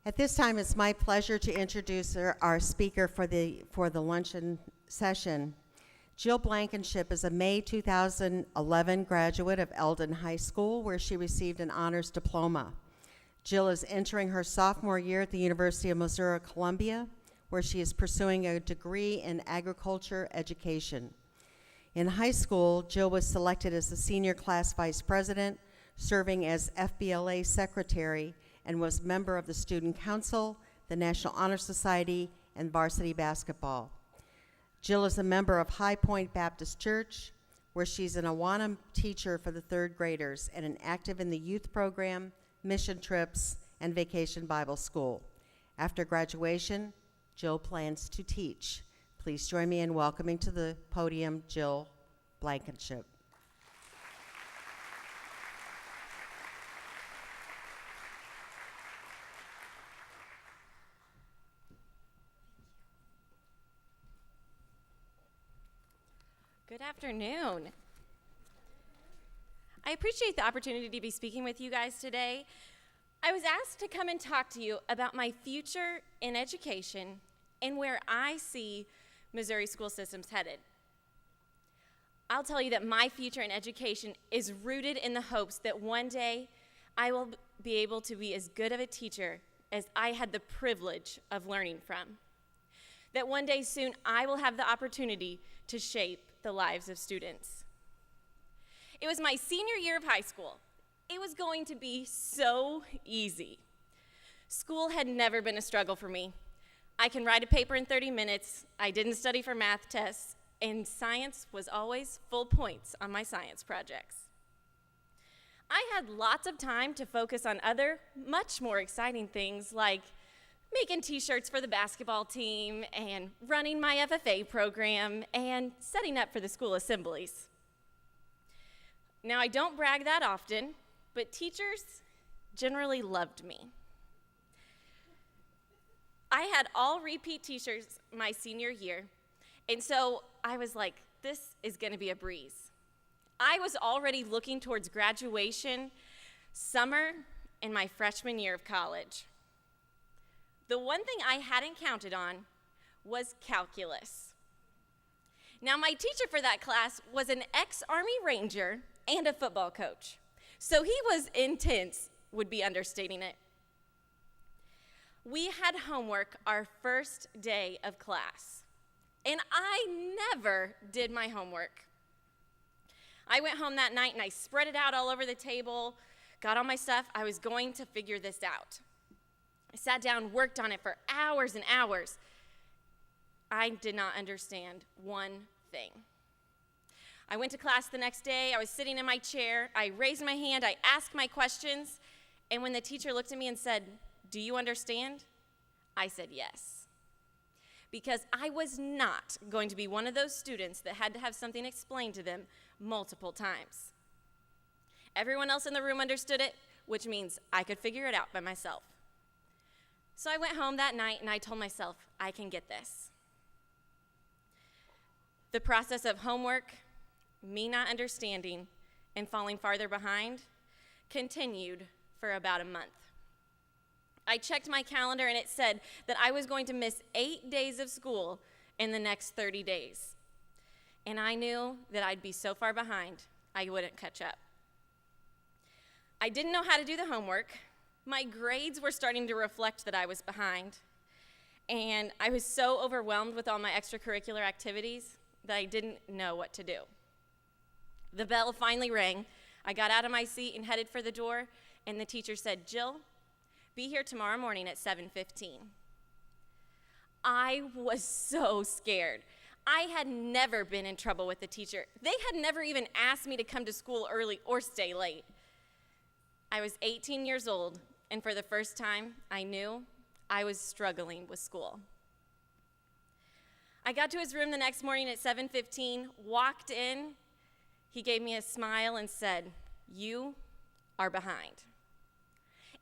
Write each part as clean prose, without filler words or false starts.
At this time, it's my pleasure to introduce our speaker for the luncheon session. Jill Blankenship is a May 2011 graduate of Eldon High School, where she received an honors diploma. Jill is entering her sophomore year at the University of Missouri-Columbia, where she is pursuing a degree in agriculture education. In high school, Jill was selected as the senior class vice president, serving as FBLA secretary, and was member of the Student Council, the National Honor Society, and varsity basketball. Jill is a member of High Point Baptist Church, where she's an AWANA teacher for the third graders and an active in the youth program, mission trips, and vacation Bible school. After graduation, Jill plans to teach. Please join me in welcoming to the podium Jill Blankenship. Good afternoon. I appreciate the opportunity to be speaking with you guys today. I was asked to come and talk to you about my future in education and where I see Missouri school systems headed. I'll tell you that my future in education is rooted in the hopes that one day I will be able to be as good of a teacher as I had the privilege of learning from. That one day soon I will have the opportunity to shape the lives of students. It was my senior year of high school. It was going to be so easy. School had never been a struggle for me. I can write a paper in 30 minutes, I didn't study for math tests, and science was always full points on my science projects. I had lots of time to focus on other, much more exciting things like making t-shirts for the basketball team and running my FFA program and setting up for the school assemblies. Now, I don't brag that often, but teachers generally loved me. I had all repeat teachers my senior year, and so I was like, this is gonna be a breeze. I was already looking towards graduation, summer, and my freshman year of college. The one thing I hadn't counted on was calculus. Now, my teacher for that class was an ex-Army Ranger and a football coach. So he was intense, would be understating it. We had homework our first day of class, and I never did my homework. I went home that night and I spread it out all over the table, got all my stuff. I was going to figure this out. I sat down, worked on it for hours and hours. I did not understand one thing. I went to class the next day. I was sitting in my chair. I raised my hand. I asked my questions. And when the teacher looked at me and said, "Do you understand?" I said yes. Because I was not going to be one of those students that had to have something explained to them multiple times. Everyone else in the room understood it, which means I could figure it out by myself. So I went home that night and I told myself, I can get this. The process of homework, me not understanding, and falling farther behind continued for about a month. I checked my calendar and it said that I was going to miss 8 days of school in the next 30 days. And I knew that I'd be so far behind, I wouldn't catch up. I didn't know how to do the homework. My grades were starting to reflect that I was behind, and I was so overwhelmed with all my extracurricular activities that I didn't know what to do. The bell finally rang. I got out of my seat and headed for the door, and the teacher said, "Jill, be here tomorrow morning at 7:15. I was so scared. I had never been in trouble with the teacher. They had never even asked me to come to school early or stay late. I was 18 years old, and for the first time, I knew I was struggling with school. I got to his room the next morning at 7:15, walked in. He gave me a smile and said, "You are behind.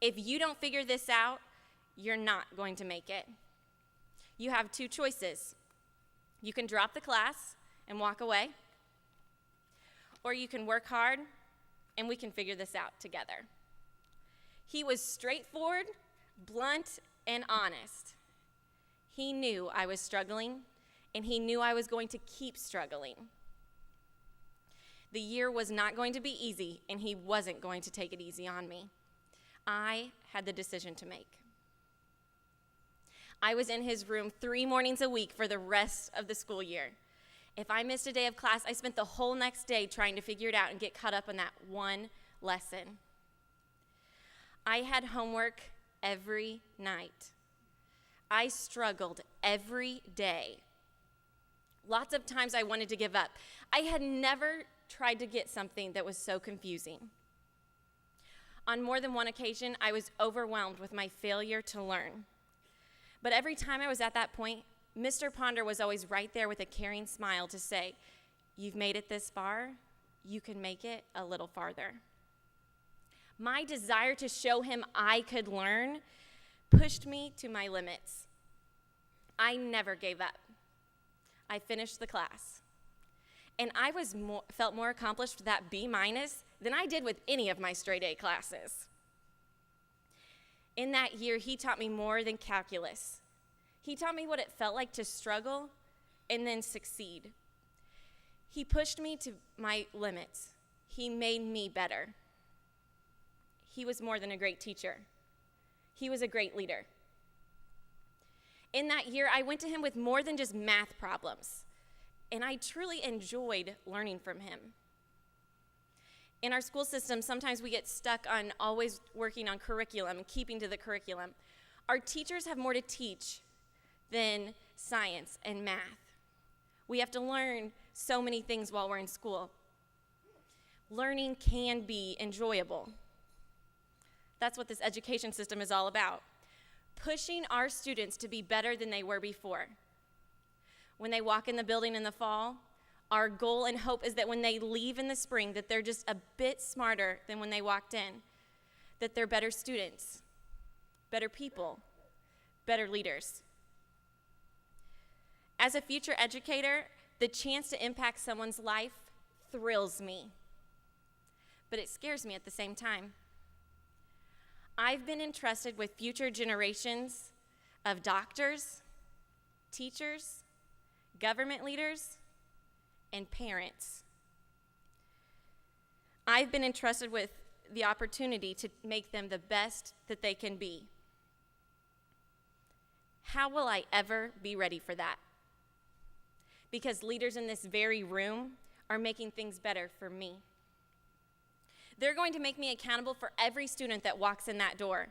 If you don't figure this out, you're not going to make it. You have two choices. You can drop the class and walk away, or you can work hard and we can figure this out together." He was straightforward, blunt, and honest. He knew I was struggling, and he knew I was going to keep struggling. The year was not going to be easy, and he wasn't going to take it easy on me. I had the decision to make. I was in his room 3 mornings a week for the rest of the school year. If I missed a day of class, I spent the whole next day trying to figure it out and get caught up on that one lesson. I had homework every night. I struggled every day. Lots of times I wanted to give up. I had never tried to get something that was so confusing. On more than one occasion, I was overwhelmed with my failure to learn. But every time I was at that point, Mr. Ponder was always right there with a caring smile to say, "You've made it this far, you can make it a little farther." My desire to show him I could learn pushed me to my limits. I never gave up. I finished the class. And I felt more accomplished with that B- than I did with any of my straight A classes. In that year, he taught me more than calculus. He taught me what it felt like to struggle and then succeed. He pushed me to my limits. He made me better. He was more than a great teacher. He was a great leader. In that year, I went to him with more than just math problems, and I truly enjoyed learning from him. In our school system, sometimes we get stuck on always working on curriculum and keeping to the curriculum. Our teachers have more to teach than science and math. We have to learn so many things while we're in school. Learning can be enjoyable. That's what this education system is all about. Pushing our students to be better than they were before. When they walk in the building in the fall, our goal and hope is that when they leave in the spring, that they're just a bit smarter than when they walked in, that they're better students, better people, better leaders. As a future educator, the chance to impact someone's life thrills me, but it scares me at the same time. I've been entrusted with future generations of doctors, teachers, government leaders, and parents. I've been entrusted with the opportunity to make them the best that they can be. How will I ever be ready for that? Because leaders in this very room are making things better for me. They're going to make me accountable for every student that walks in that door.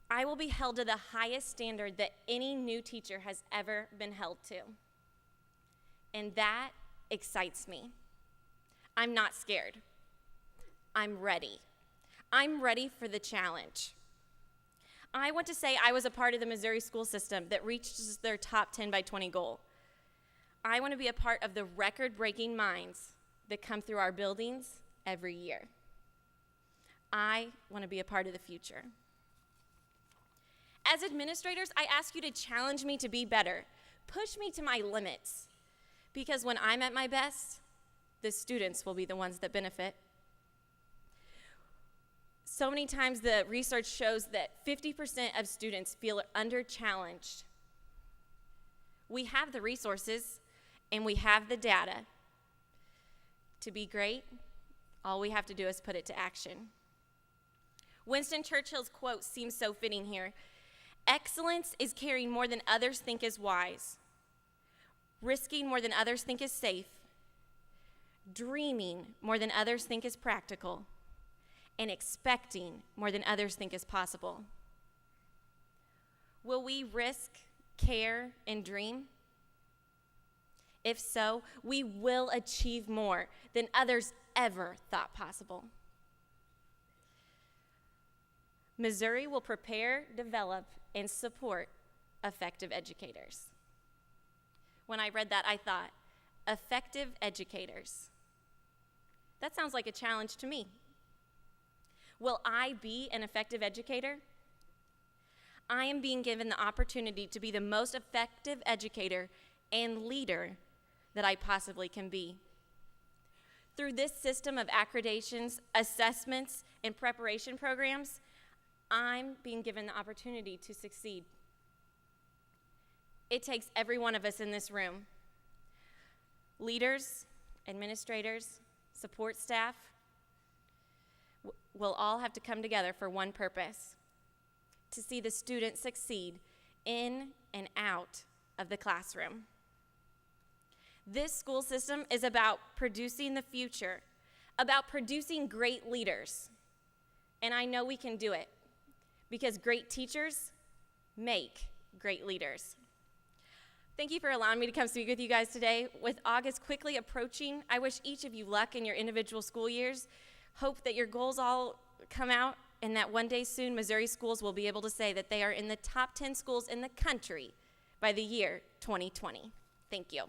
I will be held to the highest standard that any new teacher has ever been held to. And that excites me. I'm not scared. I'm ready. I'm ready for the challenge. I want to say I was a part of the Missouri school system that reached their top 10 by 20 goal. I want to be a part of the record-breaking minds that come through our buildings every year. I want to be a part of the future. As administrators, I ask you to challenge me to be better. Push me to my limits. Because when I'm at my best, the students will be the ones that benefit. So many times the research shows that 50% of students feel under-challenged. We have the resources and we have the data. To be great, all we have to do is put it to action. Winston Churchill's quote seems so fitting here. Excellence is caring more than others think is wise, risking more than others think is safe, dreaming more than others think is practical, and expecting more than others think is possible. Will we risk, care, and dream? If so, we will achieve more than others ever thought possible. Missouri will prepare, develop, and support effective educators. When I read that, I thought, effective educators. That sounds like a challenge to me. Will I be an effective educator? I am being given the opportunity to be the most effective educator and leader that I possibly can be. Through this system of accreditations, assessments, and preparation programs, I'm being given the opportunity to succeed. It takes every one of us in this room, leaders, administrators, support staff, will all have to come together for one purpose: to see the students succeed in and out of the classroom. This school system is about producing the future, about producing great leaders. And I know we can do it because great teachers make great leaders. Thank you for allowing me to come speak with you guys today. With August quickly approaching, I wish each of you luck in your individual school years. Hope that your goals all come out and that one day soon Missouri schools will be able to say that they are in the top 10 schools in the country by the year 2020. Thank you.